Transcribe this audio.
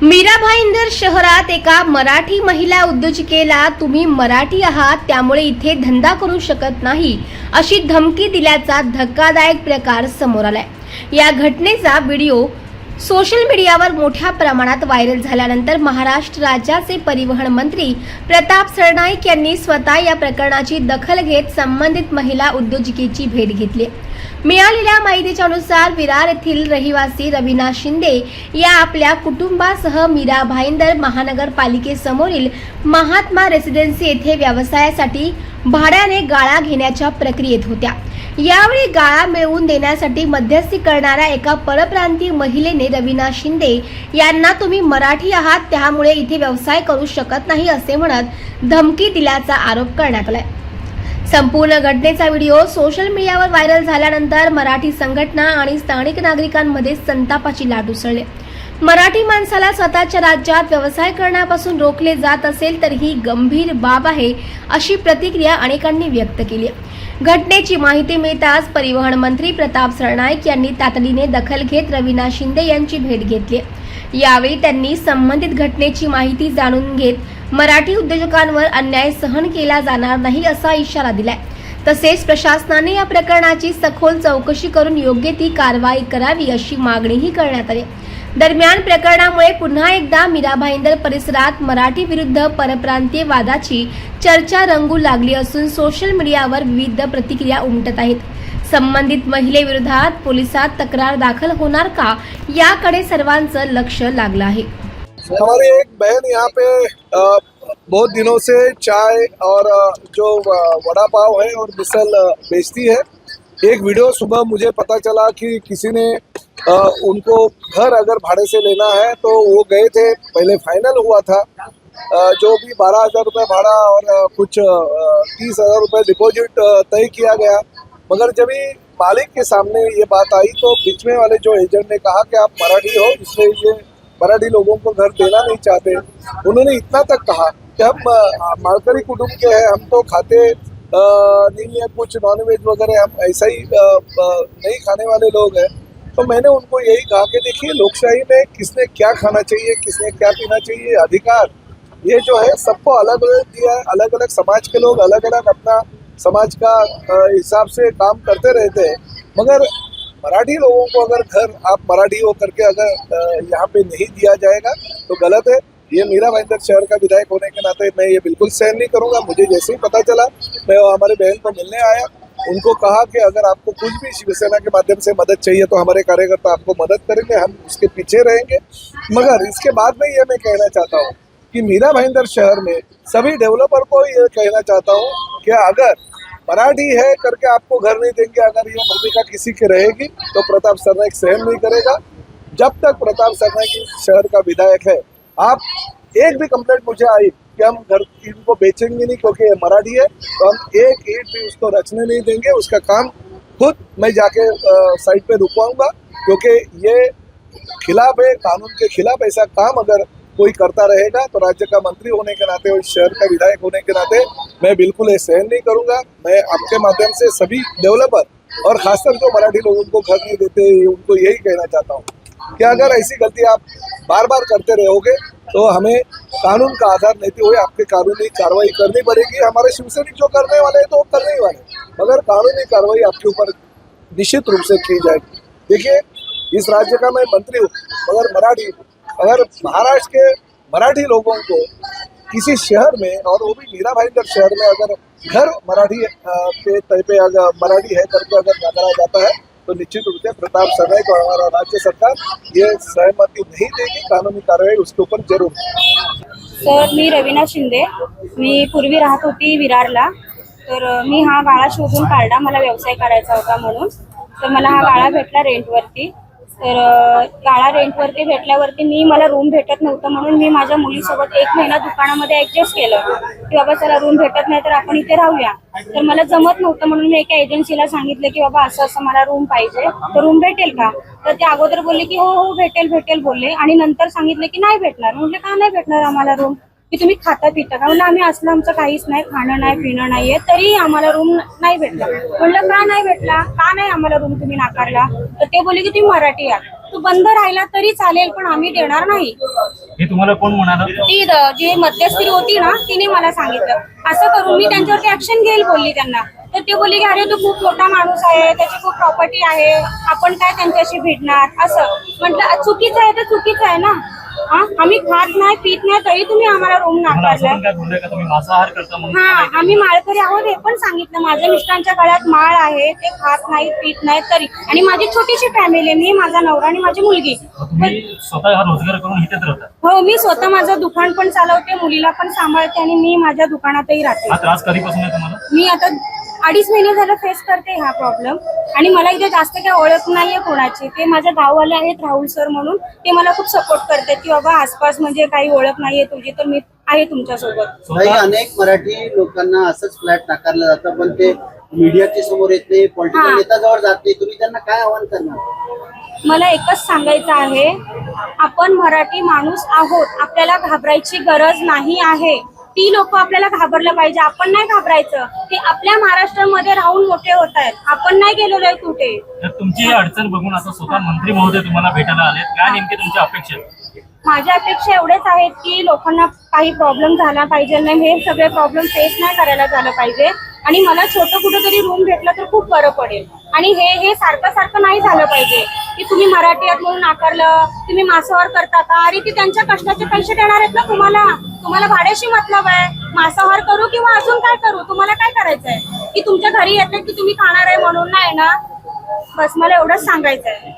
मीरा भाईंदर शहरात एका मराठी महिला उद्योजकेला तुम्ही मराठी आहात त्यामुळे इथे धंदा करू शकत नाही अशी धमकी दिल्याचा धक्कादायक प्रकार समोर आलाय। या घटनेचा व्हिडिओ सोशल मीडियावर मोठ्या प्रमाणात व्हायरल झाल्यानंतर महाराष्ट्र राज्याचे परिवहन मंत्री प्रताप सरनाईक यांनी स्वतः या प्रकरणाची दखल घेत संबंधित महिला उद्योजकेची भेट घेतली। मिळालेल्या माहितीनुसार विरार येथील रहिवासी रवीना शिंदे या आपल्या कुटुंबासह मीरा भाईंदर महानगरपालिकेसमोरील महात्मा रेसिडेन्सी येथे व्यवसायासाठी भाड्याने गाळा घेण्याच्या प्रक्रियेत होत्या। यावेळी गाळा मिळवून देण्यासाठी मध्यस्थी करणाऱ्या एका परप्रांतीय महिलेने रवीना शिंदे यांना तुम्ही मराठी आहात त्यामुळे इथे व्यवसाय करू शकत नाही असे म्हणत धमकी दिल्याचा आरोप करण्यात आलाय। संपूर्ण घटनेचा व्हिडिओ सोशल मीडियावर व्हायरल झाल्यानंतर मराठी संघटना आणि स्थानिक नागरिकांमध्ये संतापाची लाट उसळली। मराठी माणसाला स्वतःच्या राज्यात व्यवसाय करण्यापासून रोखले जात असेल तर ही गंभीर बाब आहे अशी प्रतिक्रिया अनेकांनी व्यक्त केली। घटनेची माहिती मिळताच परिवहन मंत्री प्रताप सरनाईक यांनी तातडीने दखल घेत रवीना शिंदे यांची भेट घेतली। यावेळी त्यांनी संबंधित घटनेची माहिती जाणून घेत मराठी उद्योजकांवर अन्याय सहन केला जाणार नाही असा इशारा दिलाय। तसेच प्रशासनाने या प्रकरणाची सखोल चौकशी करून योग्य ती कारवाई करावी अशी मागणीही करण्यात आली। दरम्यान प्रकरणामुळे पुन्हा एकदा मीरा भाईंदर परिसरात मराठी विरुद्ध परप्रांतीय वादाची चर्चा रंगू लागली असून सोशल मीडियावर विविध प्रतिक्रिया उमटत आहेत। संबंधित महिलेविरोधात पोलिसात तक्रार दाखल होणार का याकडे सर्वांचं लक्ष लागलं आहे। हमारी एक बहन यहाँ पे बहुत दिनों से चाय और जो वड़ा पाव है और मिसल बेचती है। एक वीडियो सुबह मुझे पता चला कि किसी ने उनको घर अगर भाड़े से लेना है तो वो गए थे, पहले फाइनल हुआ था जो भी 12,000 रुपये भाड़ा और कुछ 30,000 रुपये डिपॉजिट तय किया गया। मगर जब ही मालिक के सामने ये बात आई तो बीच में वाले जो एजेंट ने कहा कि आप मराठी हो इसलिए ये मराठी लोगों को घर देना नहीं चाहते। उन्होंने इतना तक कहा कि हम मालकरी कुटुंब के हैं, हम तो खाते नहीं है कुछ नॉनवेज वगैरह, हम ऐसा ही नहीं खाने वाले लोग हैं। तो मैंने उनको यही कहा कि देखिए लोकशाही में किसने क्या खाना चाहिए, किसने क्या पीना चाहिए, अधिकार ये जो है सबको अलग अलग दिया है। अलग अलग समाज के लोग अलग अलग अपना समाज का हिसाब से काम करते रहते हैं। मगर मराठी लोगों को अगर घर आप मराठी हो करके अगर यहाँ पे नहीं दिया जाएगा तो गलत है। ये मीरा भाईंदर शहर का विधायक होने के नाते मैं ये बिल्कुल सहन नहीं करूँगा। मुझे जैसे ही पता चला मैं हमारे बहन को मिलने आया, उनको कहा कि अगर आपको कुछ भी शिवसेना के माध्यम से मदद चाहिए तो हमारे कार्यकर्ता आपको मदद करेंगे, हम उसके पीछे रहेंगे। मगर इसके बाद में ये मैं कहना चाहता हूँ कि मीरा भाईंदर शहर में सभी डेवलपर को ये कहना चाहता हूँ कि अगर मराठी है करके आपको घर नहीं देंगे, अगर ये भूमिका किसी की रहेगी तो प्रताप सरनाईक सहन नहीं करेगा। जब तक प्रताप सरनाईक शहर का विधायक है, आप एक भी कंप्लेंट मुझे आई कि हम घर इनको बेचेंगे नहीं क्योंकि ये मराठी है तो हम एक ईंट भी उसको रचने नहीं देंगे। उसका काम खुद मैं जाके साइड पे रुकवाऊंगा क्योंकि ये खिलाफ है, कानून के खिलाफ। ऐसा काम अगर कोई करता रहेगा तो राज्य का मंत्री होने के नाते और शहर का विधायक होने के नाते मैं बिल्कुल ये सहन नहीं करूंगा। मैं आपके माध्यम से सभी डेवलपर और खासकर जो मराठी लोगों को घर नहीं देते उनको यही कहना चाहता हूँ कि अगर ऐसी गलती आप बार बार करते रहोगे तो हमें कानून का आधार लेते हुए आपके कानूनी कार्रवाई करनी पड़ेगी। हमारे शिवसैनिक जो करने वाले हैं तो वो करने ही वाले, मगर कानूनी कार्रवाई आपके ऊपर निश्चित रूप से की जाएगी। देखिए इस राज्य का मैं मंत्री हूँ मगर मराठी, अगर महाराष्ट्र के मराठी लोगों को किसी शहर में और वो भी मीरा भाईंदर शहर में अगर घर मराठी के तय पे अगर मराठी है करके अगर नकारा जाता है तो निश्चित रूप से प्रताप सरनाईक और हमारा राज्य सरकार ये सहमति नहीं देगी। कानूनी कार्रवाई उसके ऊपर जरूर। सर मी रवीना शिंदे, मी पूर्वी राहत होती विरारला। तर मी हा गाळा शोधून काढला, मला व्यवसाय करायचा होता म्हणून। तर मला हा गाळा भेटला रेंटवरती। तर गाळा रेंटवरती भेटल्यावरती मला रूम भेटत नव्हतं म्हणून मी माझ्या मुलीसोबत 1 महिना दुकानामध्ये ऍडजस्ट केलं की बाबा चला रूम भेटत नाही तर आपण इथे राहूया। तर मला जमत नव्हतं म्हणून मी एका एजन्सीला सांगितलं की बाबा असं असं मला रूम पाहिजे, तर रूम भेटेल का? तर ते अगोदर बोलले की हो हो भेटेल भेटेल बोलले आणि नंतर सांगितलं की नाही भेटणार। म्हटलं का नाही भेटणार आम्हाला रूम, की तुम्ही खाता पिता का? म्हणलं आम्ही असलं आमचं काहीच नाही, खाणं नाही पिणं नाहीये तरी आम्हाला रूम नाही भेटला। म्हणलं का नाही भेटला, का नाही आम्हाला रूम तुम्ही नाकारला? तर ते बोलले की तुम्ही मराठी आहात, तो बंद राहिला तरी चालेल पण आम्ही देणार नाही। हे तुम्हाला कोण म्हणालं? ती जी मध्यस्थी होती ना तिने मला सांगितलं असं करून मी त्यांच्यावरती ऍक्शन घेईल बोलली त्यांना. तर ते बोलली की अरे तो खूप मोठा माणूस आहे, त्याची खूप प्रॉपर्टी आहे, आपण काय त्यांच्याशी भिडणार. असं म्हटलं चुकीचं आहे तर चुकीचं आहे ना. आम्ही खात नाही पीत नाही तरी तुम्ही आम्हाला रूम मला असं नाकारलाय. पण काय बोलले का तुम्ही मांसाहार करता म्हणून? हा आम्ही माळकरी आहोत हे पण सांगितलं. माझ्या मिस्टरांच्या गळ्यात माळ आहे, ते खात नाहीत पीत नाहीत तरी. आणि माझी छोटीशी फॅमिली आहे, मी माझा नवरा आणि माझी मुलगी. तुम्ही स्वतः हा रोजगार करून इथेच राहता? हो मी स्वतः माझं दुकान पण चालवते, मुलीला पण सांभाळते आणि मी माझ्या दुकानातही राहते. हा त्रास कधीपासून आहे तुम्हाला? मी आता 2.5 महिने झालं फेस करते हा प्रॉब्लेम. आणि मला इथे जास्त काही ओळख नाहीये कोणाची. ते माझ्या गाववाले आहेत राहुल सर म्हणून, ते मला खूप सपोर्ट करतात की बाबा आसपास म्हणजे काही ओळख नाहीये तुझी तर मी आहे तुमच्यासोबत. काही अनेक मराठी लोकांना असंच फ्लॅट नाकारलं जातं पण ते मीडियाच्या समोर येत नाही, पॉलिटिकल नेत्याजवळ जात नाही. तुम्ही त्यांना काय आव्हान करणार? मला एकच सांगायचं आहे, आपण मराठी माणूस आहोत, आपल्याला घाबरायची गरज नाही आहे. ती लोक आपल्याला घाबरलं पाहिजे, आपण नाही घाबरायचं. ते आपल्या महाराष्ट्रामध्ये राहून मोठे होत आहेत, आपण नाही गेलेलो आहे कुठे. तर तुमची अडचण बघून आता स्वतः मंत्री महोदय तुम्हाला भेटायला आले, काय नेमकी तुमची अपेक्षा आहे? माझ्या अपेक्षा एवढेच आहेत की लोकांना काही प्रॉब्लेम झाला पाहिजे नाही, हे सगळे प्रॉब्लेम फेस नाही करायला झालं पाहिजे. आणि मला छोटं कुठेतरी रूम भेटलं तर खूप बरं पडेल. आणि हे सारखं सारखं नाही झालं पाहिजे की तुम्ही मराठी आहात म्हणून नाकारलं, तुम्ही मांसाहार करता का. अरे ती त्यांच्या कष्टाचे पैसे देणार आहेत ना तुम्हाला भाड्याशी मतलब आहे. मांसाहार करू किंवा अजून काय करू, तुम्हाला काय करायचं आहे की तुमच्या घरी येते की तुम्ही खाणार आहे म्हणून नाही ना. बस मला एवढंच सांगायचं आहे.